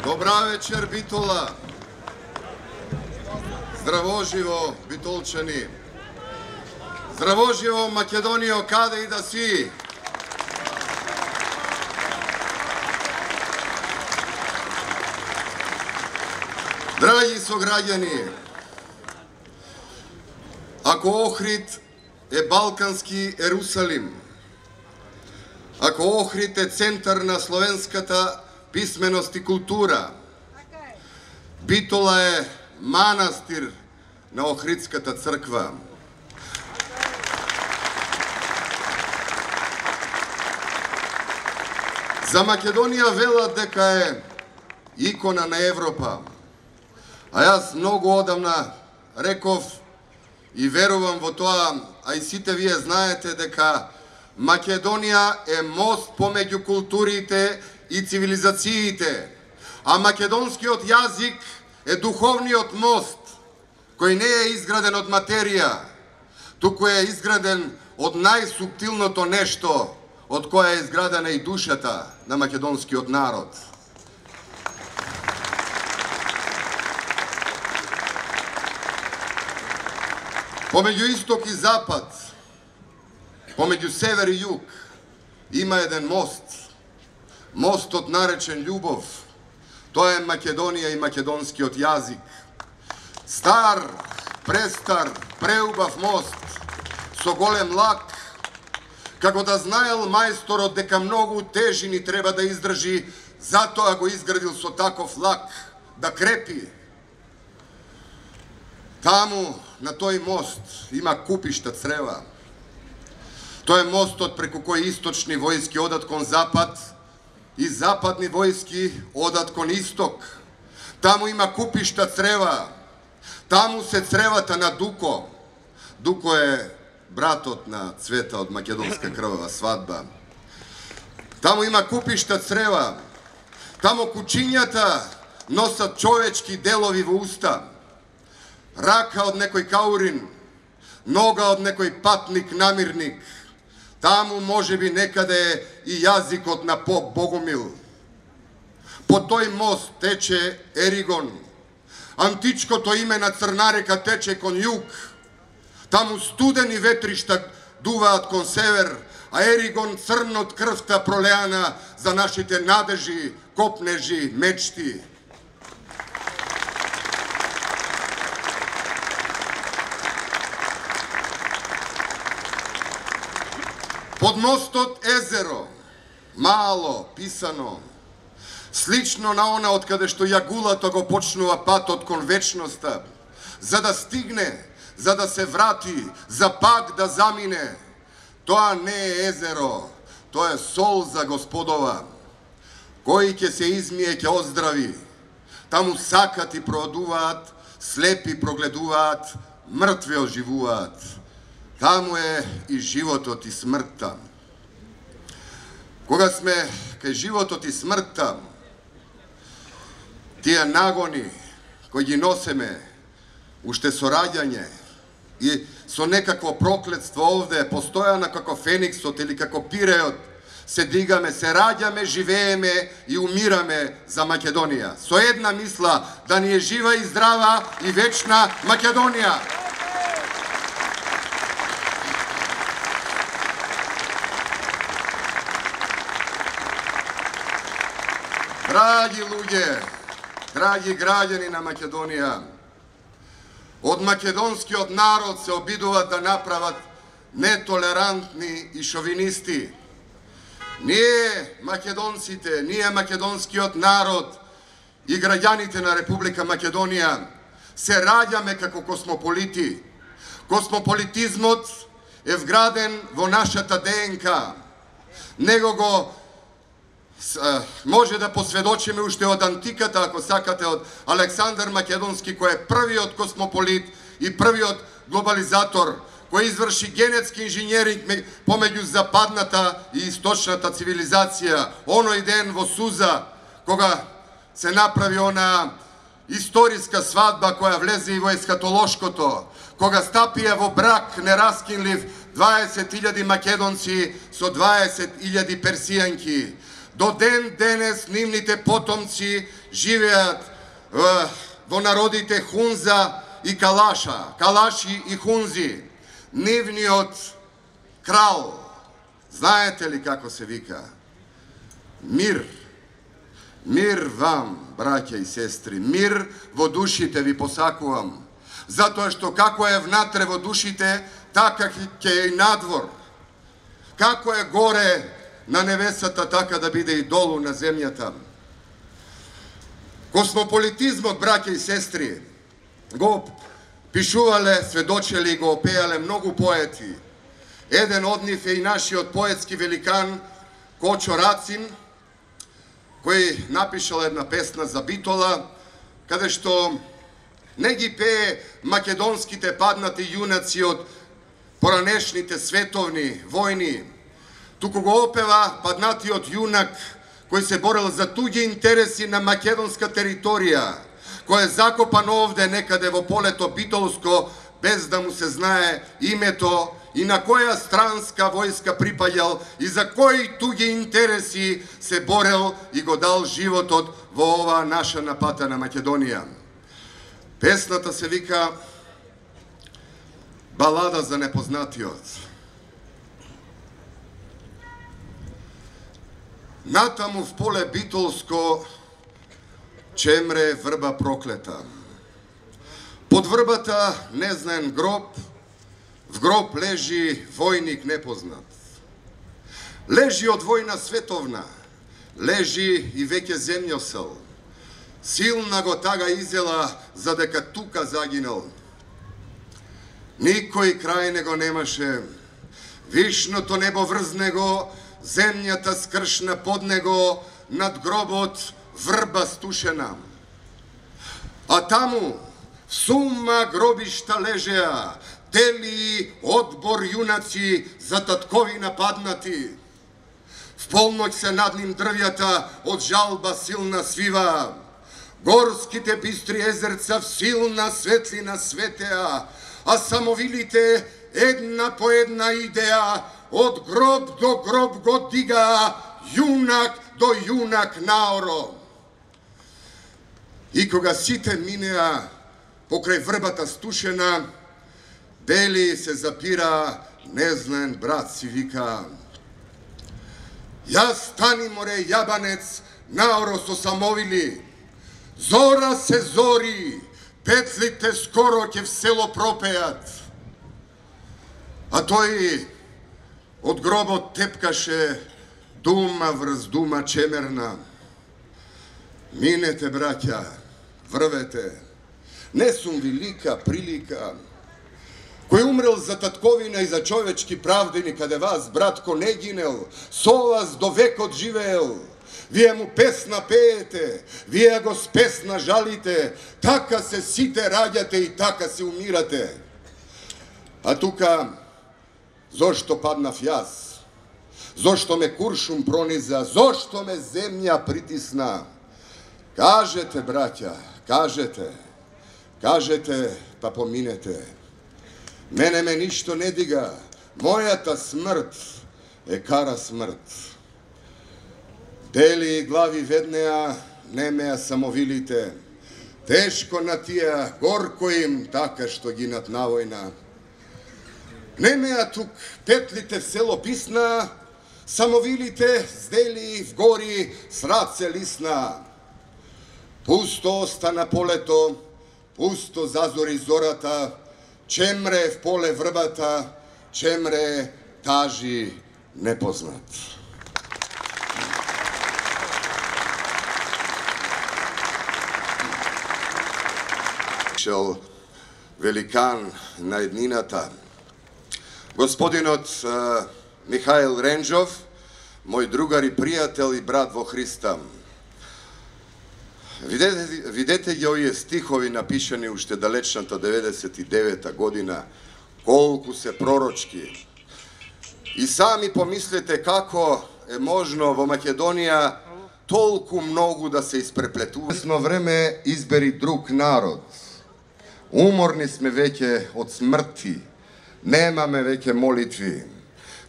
Добра вечер, Битола. Здраво живо, битолчани. Здраво живо, Македониjo, каде и да си. Драги сограѓани, ако Охрид е балкански Ерусалим, ако Охрид е центар на словенската писменост и култура, Битола е манастир на Охридската црква. За Македонија велат дека е икона на Европа, а јас многу одамна реков и верувам во тоа, а и сите вие знаете дека Македонија е мост помеѓу културите и цивилизациите, а македонскиот јазик е духовниот мост, кој не е изграден од материја, туку е изграден од најсуптилното нешто, од која е изградена и душата на македонскиот народ. Помеѓу исток и запад, помеѓу север и југ, има еден мост. Мостот наречен љубов. Тоа е Македонија и македонскиот јазик. Стар, престар, преубав мост, со голем лак, како да знаел мајсторот дека многу тежини треба да издржи, затоа го изградил со таков лак, да крепи. Таму, на тој мост, има купишта црева. Тоа е мостот преку кој источни војски одат кон запад и западни војски одат кон исток. Таму има купишта црева. Таму се цревата на Дуко. Дуко е братот на Цвета од македонска крвава свадба. Таму има купишта црева. Таму кучињата носат човечки делови во уста. Рака од некој каурин, нога од некој патник намирник. Таму може би некаде и јазикот на поп Богомил. По тој мост тече Еригон. Античкото име на Црна река тече кон југ. Таму студени ветришта дуваат кон север, а Еригон црн од крвта пролеана за нашите надежи, копнежи, мечти. Под мостот езеро, мало, писано, слично на она од каде што јагулата го почнува патот кон вечноста, за да стигне, за да се врати, за пак да замине. Тоа не е езеро, тоа е солза Господова. Кој ќе се измие, ќе оздрави. Таму сакати проодуваат, слепи прогледуваат, мртви оживуваат. Таму е и животот и смртта. Кога сме кај животот и смртта, тие нагони кои ги носеме уште со раѓање и со некакво проклетство овде, постојана како фениксот или како пиреот, се дигаме, се раѓаме, живееме и умираме за Македонија. Со една мисла, да ни е жива и здрава и вечна Македонија. Драги луѓе, драги граѓани на Македонија, од македонскиот народ се обидуваат да направат нетолерантни и шовинисти. Ние, македонците, ние македонскиот народ и граѓаните на Република Македонија се раѓаме како космополити. Космополитизмот е вграден во нашата ДНК. Него го може да посведочиме уште од антиката, ако сакате, од Александар Македонски, кој е првиот космополит и првиот глобализатор, кој изврши генетски инженеринг помеѓу западната и источната цивилизација. Оној ден во Суза, кога се направи она историска свадба која влезе и во есхатолошкото, кога стапија во брак нераскинлив 20.000 македонци со 20.000 персијанки. До ден денес нивните потомци живеат во народите Хунза и Калаши и Хунзи. Нивниот крал, знаете ли како се вика? Мир. Мир вам, браќа и сестри, мир во душите ви посакувам. Затоа што како е внатре во душите, така ќе е и надвор. Како е горе на небесата, така да биде и долу на земјата. Космополитизмот, браќа и сестри, го пишувале, сведочели, го опеале многу поети. Еден од нив е и нашиот поетски великан Кочо Рацин, кој напишал една песна за Битола, каде што не ги пее македонските паднати јунаци од поранешните световни војни, туку го опева паднатиот јунак кој се борел за туѓи интереси на македонска територија, кој е закопан овде некаде во полето Битолско, без да му се знае името и на која странска војска припаѓал и за кои туѓи интереси се борел и го дал животот во оваа наша напатена Македонија. Песната се вика Балада за непознатиот. Натаму в поле Битолско чемре врба проклета. Под врбата незнаен гроб, в гроб лежи војник непознат. Лежи од војна световна, лежи и веќе земјосел. Силна го тага изела, за дека тука загинал. Никој крај него немаше, вишното небо врз него, земјата скршна под него, над гробот врба стушена. А таму, сума гробишта лежеа, дели одбор јунаци за татковина паднати. В полноќ се над ним дрвјата од жалба силна свива. Горските бистри езерца в силна светлина светеа, а самовилите една по една идеја од гроб до гроб го дига, јунак до јунак наоро. И кога сите минеа покрај врбата стушена, Бели се запира, незнаен брат си вика: Јас стани море јабанец, наоро со самовили, зора се зори, петлите скоро ќе в село пропеат. А тој од гробот тепкаше дума врз дума чемерна. Минете, браќа, врвете, не сум велика прилика, кој умрел за татковина и за човечки правдини, каде вас, братко, не гинел, со вас до векот живеел. Вие му песна пеете, вие го с песна жалите, така се сите раѓате и така се умирате. А тука, зошто паднав јас? Зошто ме куршум прониза? Зошто ме земја притисна? Кажете, браќа, кажете, па поминете. Мене ме ништо не дига, мојата смрт е кара смрт. Дели глави веднеа, немеа самовилите, тешко на тија, горко им, така што гинат на војна. Немеа тук петлите в село писна, самовилите здели в гори с раце лисна. Пусто остана полето, пусто зазори зората, чемре в поле врбата, чемре тажи непознат. Великан на еднината, господинот Михаил Ренџов, мој другар и пријател и брат во Христа. Видете ги овие стихови напишани уште далечната 99-та година, колку се пророчки. И сами помислете како е можно во Македонија толку многу да се испреплетува. Известно време избери друг народ. Уморни сме веќе од смрти, немаме веќе молитви.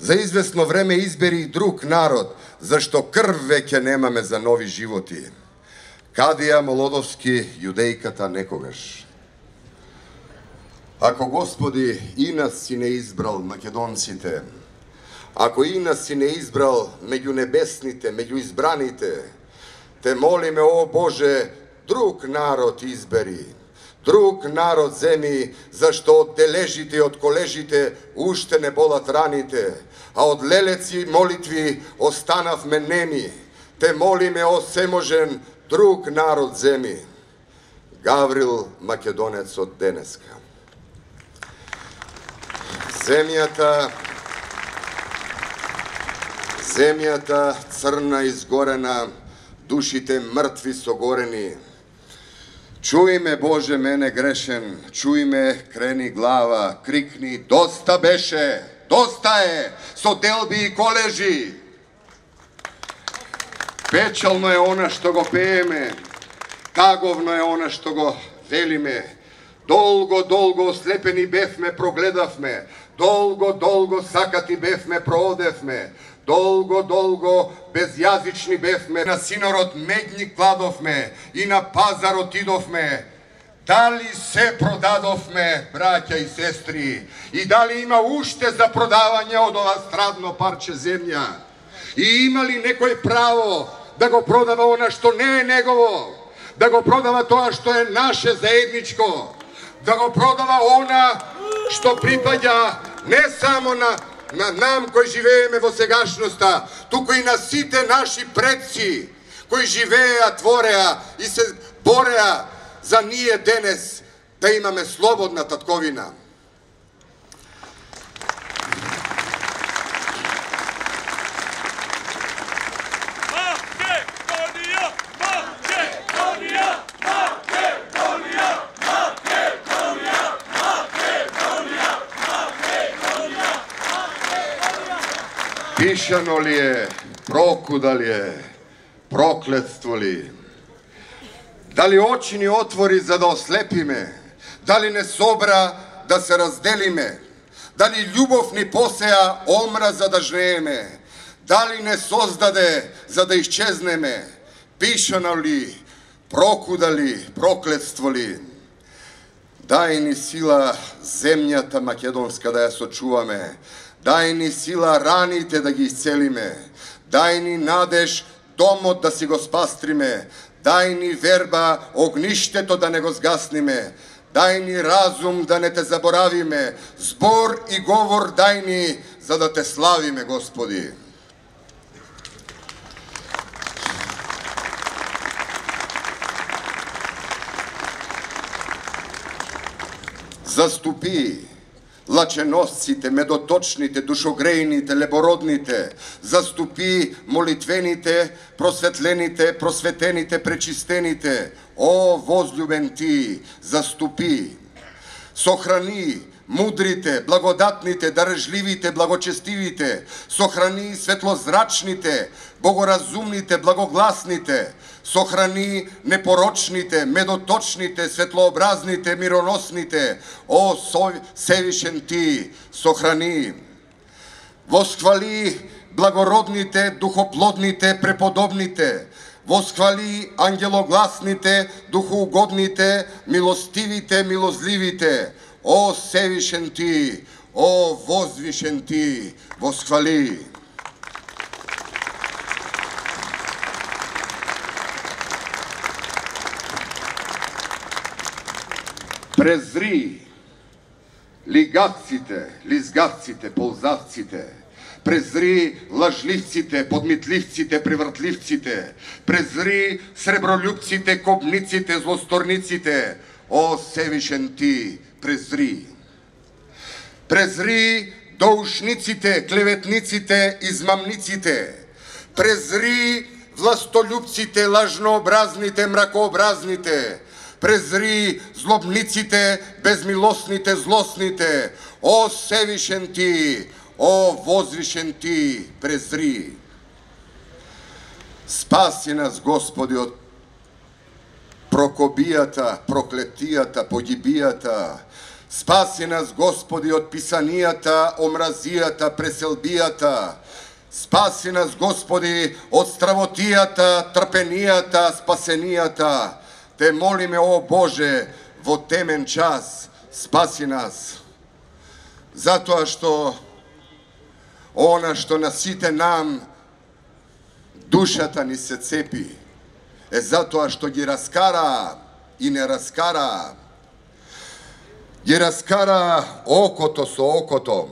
За известно време избери друг народ, зашто крв веќе немаме за нови животи. Кадија Молодовски, јудејката некогаш. Ако Господи и нас си не избрал македонците, ако и нас си не избрал меѓу небесните, меѓу избраните, те молиме, о Боже, друг народ избери, друг народ земи, зашто од дележите и од колежите уште не болат раните, а од лелеци молитви останавме неми. Те молиме, о всеможен, друг народ земи. Гаврил Македонец од денеска. Земјата црна изгорена, душите мртви согорени. Чуј ме, Боже, мене грешен, чуј ме, крени глава, крикни, доста беше, доста е, со делби и колежи. Печално е она што го пееме, таговно е она што го велиме. Долго, долго ослепени бевме, прогледавме, долго, долго сакати бевме, проодевме, долго, долго безјазични бевме, на синород медни кладовме и на пазар отидовме. Дали се продадовме, браќа и сестри, и дали има уште за продавање од ова страдно парче земја? И има ли некој право да го продава она што не е негово, да го продава тоа што е наше заедничко, да го продава она што припаѓа не само на нам кои живееме во сегашноста, туку и на сите наши предци кои живееа, твореа и се бореа за ние денес да имаме слободна татковина. Пишано ли е, прокуда ли е, проклетство ли? Дали очи ни отвори за да ослепиме? Дали не собра да се разделиме? Дали љубов ни посеа омра за да жнееме? Дали не создаде за да исчезнеме? Пишано ли, прокуда ли, проклетство ли? Дај ни сила земјата македонска да ја сочуваме. Дај ни сила раните да ги исцелиме. Дај ни надеж домот да си го спастриме. Дај ни верба огништето да не го згасниме. Дај ни разум да не те заборавиме. Збор и говор дај ни за да те славиме, Господи. Заступи лаченосците, медоточните, душогрејните, лебородните, заступи молитвените, просветлените, просветените, пречистените. О, возлюбен ти, заступи. Сохрани мудрите, благодатните, дарежливите, благочестивите. Сохрани светлозрачните, богоразумните, благогласните. Сохрани непорочните, медоточните, светлообразните, мироносните. О, Севишен ти, сохрани. Восхвали благородните, духоплодните, преподобните. Восхвали ангелогласните, духоугодните, милостивите, милозливите. О, Севишен ти, о, возвишен ти, восхвали. Презри лигавците, лизгавците, ползавците. Презри лажливците, подмитливците, превртливците. Презри сребролюбците, кобниците, злосторниците. О, Севишен ти, презри. Презри доушниците, клеветниците, измамниците. Презри властолюбците, лажнообразните, мракообразните. Презри злобниците, безмилосните, злостните. О, Севишен ти, о, возвишен ти, презри. Спаси нас, Господи, од прокобијата, проклетијата, погибијата. Spasi nas, Gospodi, od pisanijata, omrazijata, preselbijata. Spasi nas, Gospodi, od stravotijata, trpenijata, spasenijata. Te molime, o Bože, vo temen čas, spasi nas. Zato što ona što nasite nam, dušata ni se cepi. Zato što gi raskara i ne raskara. Gi raskara okoto so okotom,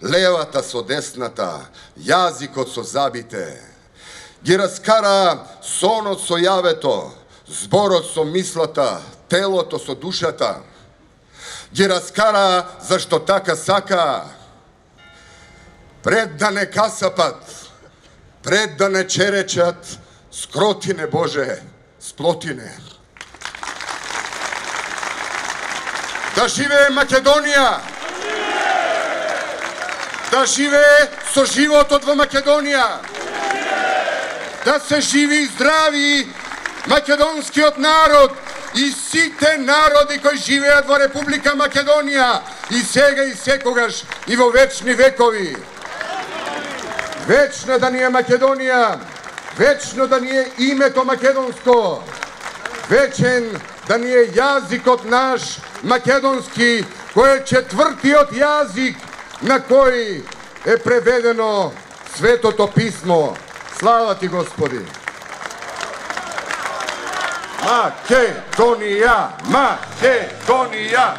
levata so desnata, jazikot so zabite. Gi raskara sonot so javeto, zborot so mislata, teloto so dušata. Gi raskara zašto taka saka, preddane kasapat, preddane čerečat, skrotine Bože, splotine. Da žive Makedonija! Da žive so životot v Makedonija! Da se živi zdravi makedonski od narod i svi te narodi koji žive v Republika Makedonija i svega i sekogaš i vo večni vekovi. Večno da nije Makedonija, večno da nije ime to makedonsko, večen da nije jazikot naš makedonski, koji je četvrti od jazik na koji je prevedeno sveto to pismo. Slava ti, Gospodi! Makedonija! Makedonija!